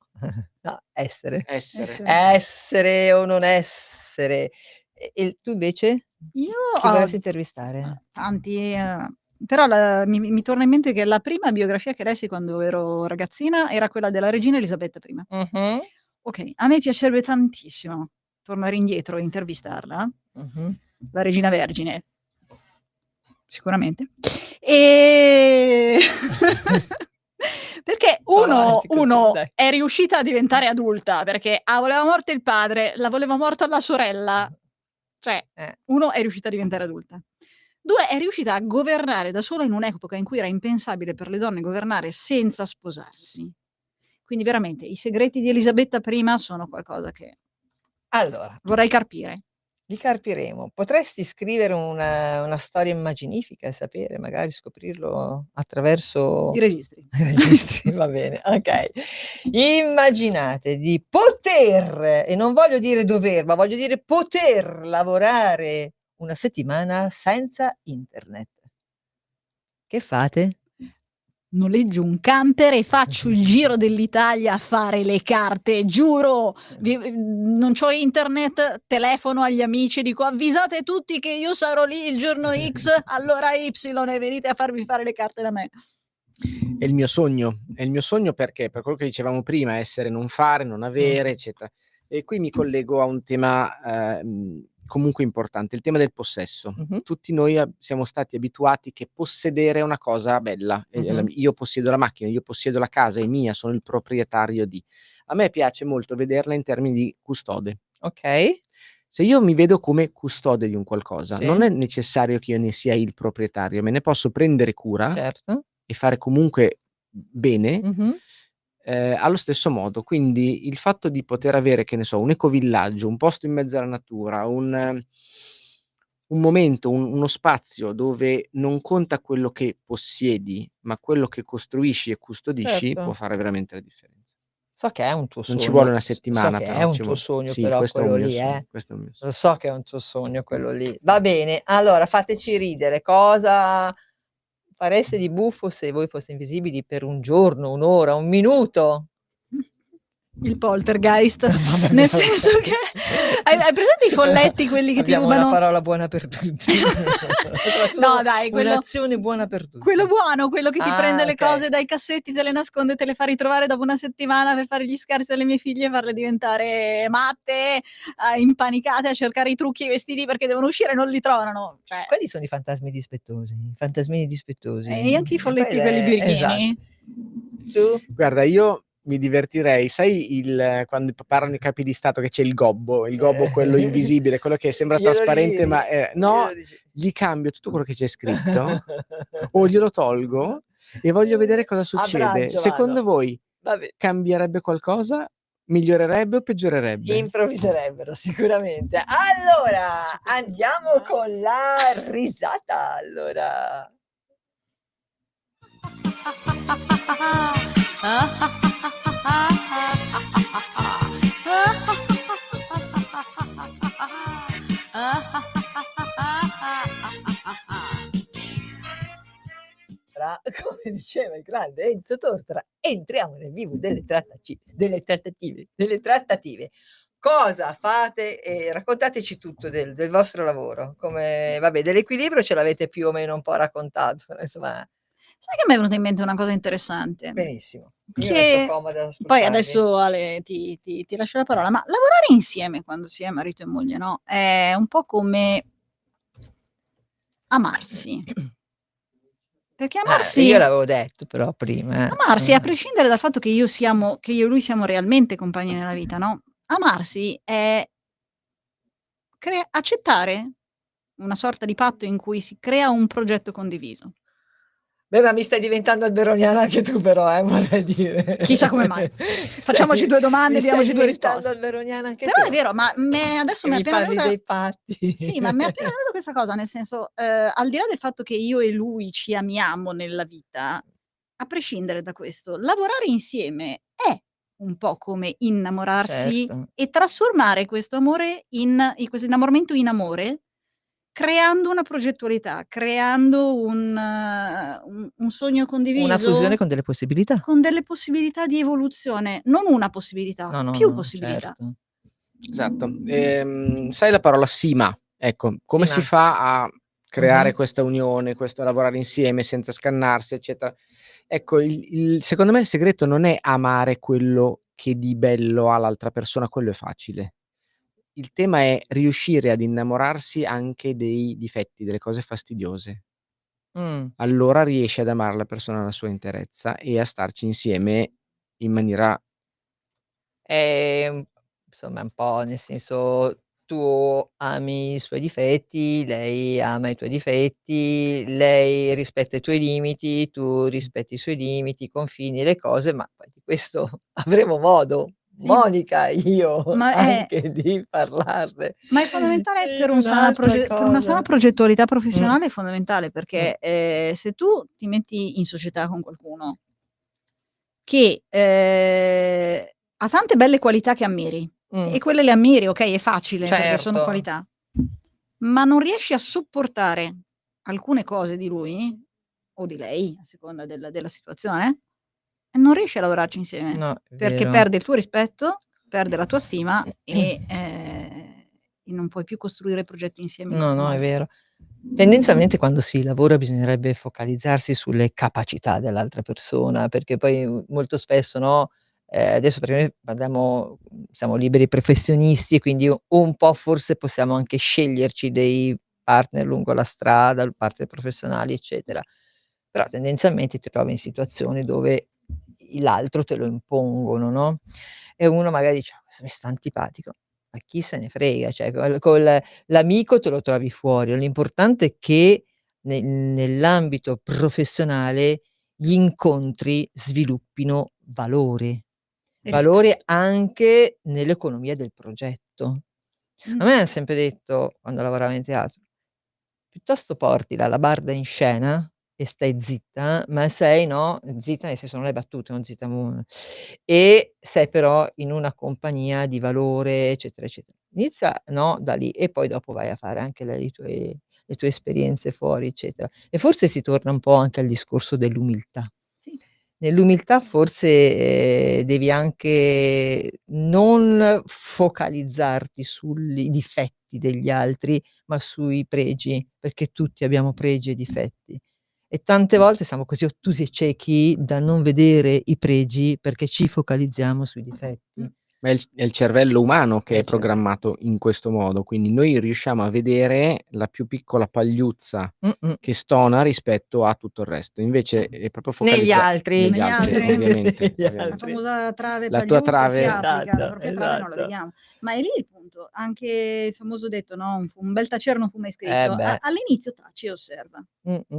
no, essere. Essere. Essere o non essere. E tu invece? Io Chi ho vorresti intervistare? tanti, però mi torna in mente che la prima biografia che lessi quando ero ragazzina era quella della regina Elisabetta I. Mh-mh. Okay, a me piacerebbe tantissimo tornare indietro e intervistarla, Mh-mh. la regina vergine, sicuramente. Perché Va avanti così, uno dai. è riuscita a diventare adulta, perché voleva morto il padre, la voleva morta la sorella, cioè Eh. 1 è riuscita a diventare adulta. 2 è riuscita a governare da sola in un'epoca in cui era impensabile per le donne governare senza sposarsi. Quindi veramente i segreti di Elisabetta I sono qualcosa che Allora, vorrei carpire. li carpiremo. Potresti scrivere una storia immaginifica e sapere, magari scoprirlo attraverso I registri. i registri, va bene, okay. Immaginate di poter, e non voglio dire dover, ma voglio dire poter lavorare una settimana senza internet. Che fate? Noleggio un camper e faccio il giro dell'Italia a fare le carte, giuro. Non c'ho internet, telefono agli amici e dico: "Avvisate tutti che io sarò lì il giorno X, all'ora Y e venite a farvi fare le carte da me." È il mio sogno perché? Per quello che dicevamo prima, essere, non fare, non avere, eccetera. E qui mi collego a un tema, comunque importante, il tema del possesso. Mh-mh. Tutti noi siamo stati abituati che possedere è una cosa bella. Mh-mh. Io possiedo la macchina, io possiedo la casa, è mia, sono il proprietario di. A me piace molto vederla in termini di custode. Okay. Se io mi vedo come custode di un qualcosa, Sì. non è necessario che io ne sia il proprietario, me ne posso prendere cura Certo. e fare comunque bene, Mh-mh. allo stesso modo. Quindi il fatto di poter avere, che ne so, un ecovillaggio, un posto in mezzo alla natura, un momento, uno spazio dove non conta quello che possiedi, ma quello che costruisci e custodisci, può Certo. fare veramente la differenza. So che è un tuo Non ci vuole sogno, una so settimana che è però, un ci tuo vuole sogno sì, però questo è un quello mio lì, sogno, questo è un mio lo sogno. so che è un tuo sogno quello lì. Va bene, allora fateci ridere, cosa fareste di buffo se voi foste invisibili per un giorno, 1 ora, 1 minuto? Il poltergeist, Mamma mia, nel senso che hai presente i folletti quelli che ti abbiamo una rubano? parola buona per tutti. No dai, Un'azione buona per tutti. quello buono, quello che ti prende le okay. cose dai cassetti, te le nasconde, te le fa ritrovare dopo una settimana per fare gli scherzi alle mie figlie e farle diventare matte, impanicate a cercare i trucchi e i vestiti perché devono uscire e non li trovano. Cioè, Quelli sono i fantasmi dispettosi, fantasmini dispettosi. e anche i folletti Quella quelli è birichini. Tu? Guarda, io mi divertirei, sai quando parlano i capi di stato che c'è il gobbo quello invisibile, quello che sembra Glielo trasparente giri, ma no, glielo giri. gli cambio tutto quello che c'è scritto o glielo tolgo e voglio vedere cosa A succede. braccio Secondo vanno. voi Vabbè. cambierebbe qualcosa? Migliorerebbe o peggiorerebbe? Improvviserebbero sicuramente. Allora, andiamo con la risata allora. Come diceva il grande Enzo Tortora, entriamo nel vivo delle trattative. Cosa fate? Raccontateci tutto del vostro lavoro. Come vabbè, dell'equilibrio ce l'avete più o meno un po' raccontato, insomma. Sai che m'è venuta in mente una cosa interessante? Benissimo. Io resto Che comoda ad poi ascoltarvi. adesso Ale ti lascio la parola, ma lavorare insieme quando si è marito e moglie, no, è un po' come amarsi. Perché amarsi Io l'avevo detto però prima. amarsi, a prescindere dal fatto che io e lui siamo realmente compagni nella vita, no, amarsi è accettare una sorta di patto in cui si crea un progetto condiviso. Beh, ma mi stai diventando alberoniana anche tu però, vorrei dire. Chissà come mai. Facciamoci 2 domande, diamoci 2 risposte. Alberoniana anche Però tu. è vero, ma adesso Che mi è mi appena parli venuta dei patti. sì, ma mi è appena venuta questa cosa, nel senso, al di là del fatto che io e lui ci amiamo nella vita, a prescindere da questo, lavorare insieme è un po' come innamorarsi Certo. e trasformare questo amore questo innamoramento in amore, creando una progettualità, creando un sogno condiviso. Una fusione con delle possibilità. Con delle possibilità di evoluzione, non una possibilità, No, no, più no, possibilità. certo. Esatto. Sai la parola sima? Ecco, come si Sima. fa a creare Mhm. questa unione, questo lavorare insieme senza scannarsi, eccetera. Ecco, secondo me il segreto non è amare quello che di bello ha l'altra persona, quello è facile. Il tema è riuscire ad innamorarsi anche dei difetti, delle cose fastidiose. Mm. Allora riesci ad amare la persona alla sua interezza e a starci insieme in maniera Insomma, un po' nel senso, tu ami i suoi difetti, lei ama i tuoi difetti, lei rispetta i tuoi limiti, tu rispetti i suoi limiti, i confini, le cose, ma poi di questo avremo modo, Sì. Monica e io, Ma è anche di parlarne ma è fondamentale per in una sana un'altra cosa. progettualità professionale, è fondamentale perché, Mh. se tu ti metti in società con qualcuno che, ha tante belle qualità che ammiri, Mh. e quelle le ammiri, okay, è facile perché sono Certo. qualità, ma non riesci a sopportare alcune cose di lui o di lei, a seconda della situazione, non riesci a lavorarci insieme, No, è perché vero. perde il tuo rispetto, perde la tua stima e non puoi più costruire progetti insieme in No, questo no, è modo. vero. Tendenzialmente quando si lavora bisognerebbe focalizzarsi sulle capacità dell'altra persona, perché poi, molto spesso, no, adesso perché noi parliamo siamo liberi professionisti, quindi un po' forse possiamo anche sceglierci dei partner lungo la strada, partner professionali, eccetera. Però tendenzialmente ti trovi in situazioni dove l'altro te lo impongono, no, e uno magari dice: "Ah, questo mi sta antipatico", ma chi se ne frega, cioè col l'amico te lo trovi fuori, l'importante è che nell'ambito professionale gli incontri sviluppino valore, E valore anche nell'economia del progetto. A me han sempre detto, quando lavoravo in teatro: "Piuttosto portila la barda in scena e stai zitta, ma sei, no, zitta nel senso non hai battute, non zitta mu e sei però in una compagnia di valore, eccetera, eccetera. Inizia, no, da lì e poi dopo vai a fare anche le tue esperienze fuori, eccetera. E forse si torna un po' anche al discorso dell'umiltà. Sì. Nell'umiltà forse, devi anche non focalizzarti sui difetti degli altri, ma sui pregi, perché tutti abbiamo pregi e difetti. E tante volte siamo così ottusi e ciechi da non vedere i pregi perché ci focalizziamo sui difetti. Ma è il cervello umano che è Cervello. programmato in questo modo, quindi noi riusciamo a vedere la più piccola pagliuzza Mh-mh. che stona rispetto a tutto il resto. Invece è proprio Negli altri. negli altri, ovviamente, Negli La ovviamente. altri. famosa trave La tua pagliuzza si trave applica, la Esatto, propria trave non la esatto. vediamo. Ma è lì il punto, anche il famoso detto, no, un bel tacere non fu mai Eh scritto. beh. All'inizio taci e osserva.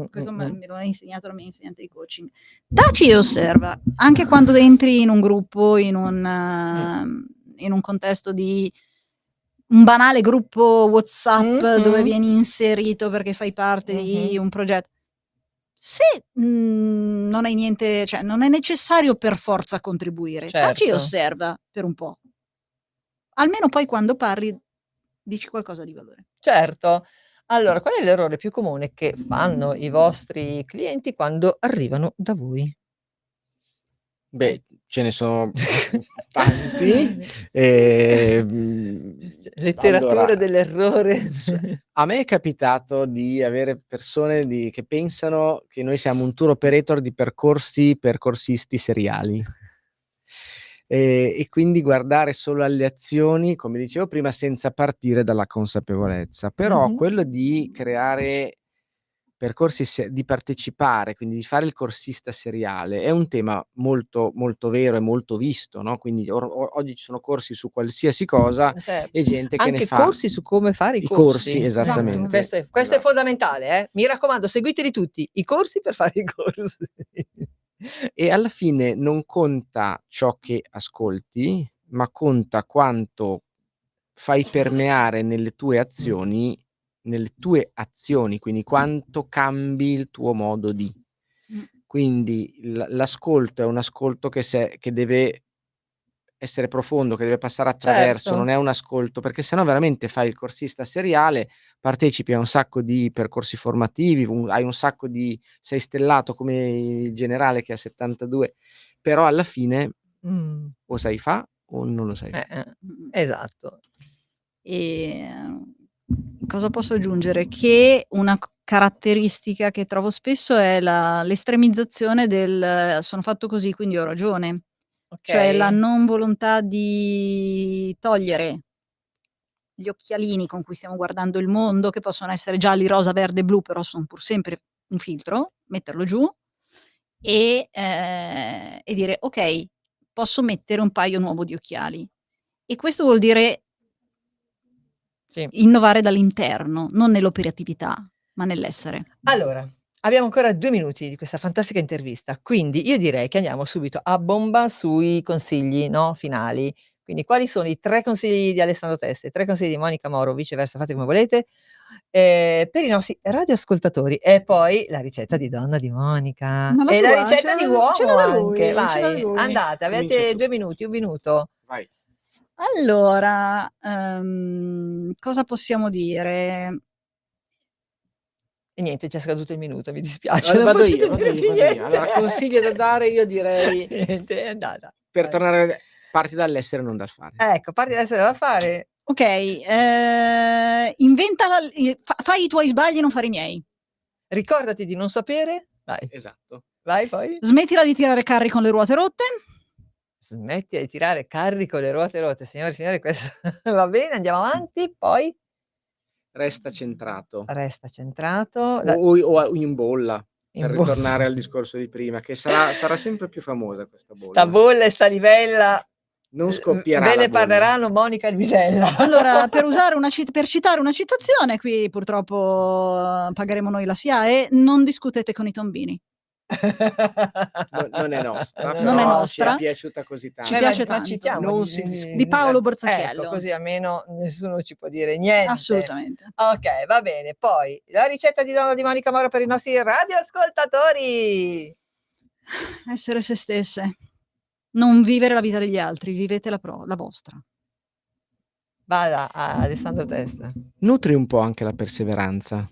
Questo Mh. me lo ha insegnato la mia insegnante di coaching. Taci e osserva, anche quando entri in un gruppo, in un contesto di un banale gruppo WhatsApp dove Mh-mh. vieni inserito perché fai parte di Mh-mh. un se, non hai niente, cioè non è necessario per forza contribuire, taci e Certo. osserva per un po'. Almeno poi quando parli dici qualcosa di valore. Certo. Allora, qual è l'errore più comune che fanno i vostri clienti quando arrivano da voi? Beh, ce ne sono tanti. Allora, Letteratura dell'errore. a me è capitato di avere persone che pensano che noi siamo un tour operator di percorsi per corsisti seriali. E quindi guardare solo alle azioni, come dicevo prima, senza partire dalla consapevolezza. Però Mh-mh. quello di creare percorsi di partecipare, quindi di fare il corsista seriale, è un tema molto, molto vero e molto visto, no, quindi oggi ci sono corsi su qualsiasi cosa Certo. e gente che ne Anche fa corsi su come fare i i corsi, corsi. Esatto. esattamente. Questo è fondamentale, Mi raccomando, seguiteli tutti, i corsi per fare i corsi. E alla fine non conta ciò che ascolti, ma conta quanto fai permeare nelle tue azioni, quindi quanto cambi il tuo modo di. Mh. Quindi l'ascolto è un ascolto che deve essere profondo, che deve passare attraverso, Certo. non è un ascolto, perché sennò veramente fai il corsista seriale, partecipi a un sacco di percorsi formativi, hai un sacco di sei stellato come il generale che ha 72, però alla fine Mh. o sai fa o non lo sai fa. Esatto. Cosa posso aggiungere? Che una caratteristica che trovo spesso è l'estremizzazione del sono fatto così, quindi ho ragione. Cioè la Okay. non volontà di togliere gli occhialini con cui stiamo guardando il mondo, che possono essere gialli, rosa, verde, blu, però sono pur sempre un filtro, metterlo giù e dire: "Okay, posso mettere un paio nuovo di occhiali". E questo vuol dire Sì. innovare dall'interno, non nell'operatività, ma nell'essere. Allora, abbiamo ancora 2 minuti di questa fantastica intervista, quindi io direi che andiamo subito a bomba sui consigli, no, finali. Quindi quali sono i 3 consigli di Alessandro Teste, i 3 consigli di Monica Moro, viceversa, fate come volete, per i nostri radioascoltatori e poi la ricetta di donna di Monica Non la e la tua, ricetta di ce uomo l'ha anche. lui, ce l'ha Vai, lui. andate, Comincia avete tu. 2 minuti, 1 minuto. Vai. Allora, cosa possiamo dire? E niente, c'è scaduto il minuto, mi dispiace, Allora, non vado potete io, dire più vado io. niente. Allora, consigli da dare io direi Niente, è andata. per Vai. tornare parti dall'essere, non dal fare. Ecco, parti dall'essere da fare. Okay, inventa fai i tuoi sbagli e non fare i miei. Ricordati di non sapere. Vai, Esatto. vai poi. Smettila di tirare carri con le ruote rotte. Smettila di tirare carri con le ruote rotte. Signore e signori, questo va bene, andiamo avanti. Poi Resta centrato. resta centrato. La O in bolla, in per bo ritornare al discorso di prima, che sarà sempre più famosa questa sta bolla. bolla e sta livella, Non scoppierà ve la ne bolla. parleranno Monica e Luisella. Allora, per citare una citazione, qui purtroppo pagheremo noi la SIAE, non discutete con i tombini. Non è nostra, Non Non è però ci nostra. è piaciuta così tanto. Ci piace ma tanto. citiamo Non si discute. Di Paolo Ecco, Borzacchiello. così almeno nessuno ci può dire niente. Assolutamente. Okay, va bene. Poi la ricetta di donna di Monica Moro per i nostri radioascoltatori. Essere se stesse. Non vivere la vita degli altri, vivete la vostra. Vada a Alessandro Testa. Nutri un po' anche la perseveranza.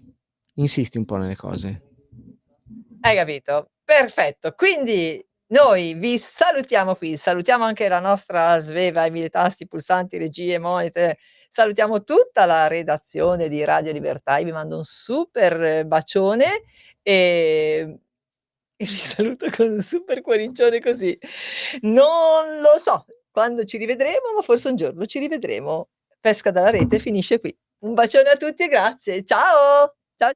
Insisti un po' nelle cose. Hai capito? Perfetto. Quindi noi vi salutiamo qui, salutiamo anche la nostra Sveva ai 1000 tasti, pulsanti, regie, monitor, salutiamo tutta la redazione di Radio Libertà. Io vi mando un super bacione e vi saluto con un super cuoricione così. Non lo so quando ci rivedremo, ma forse un giorno ci rivedremo. Pesca dalla rete finisce qui. Un bacione a tutti e grazie. Ciao. Ciao.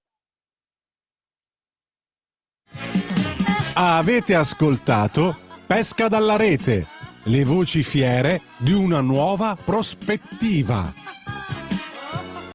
Avete ascoltato Pesca dalla rete, le voci fiere di una nuova prospettiva.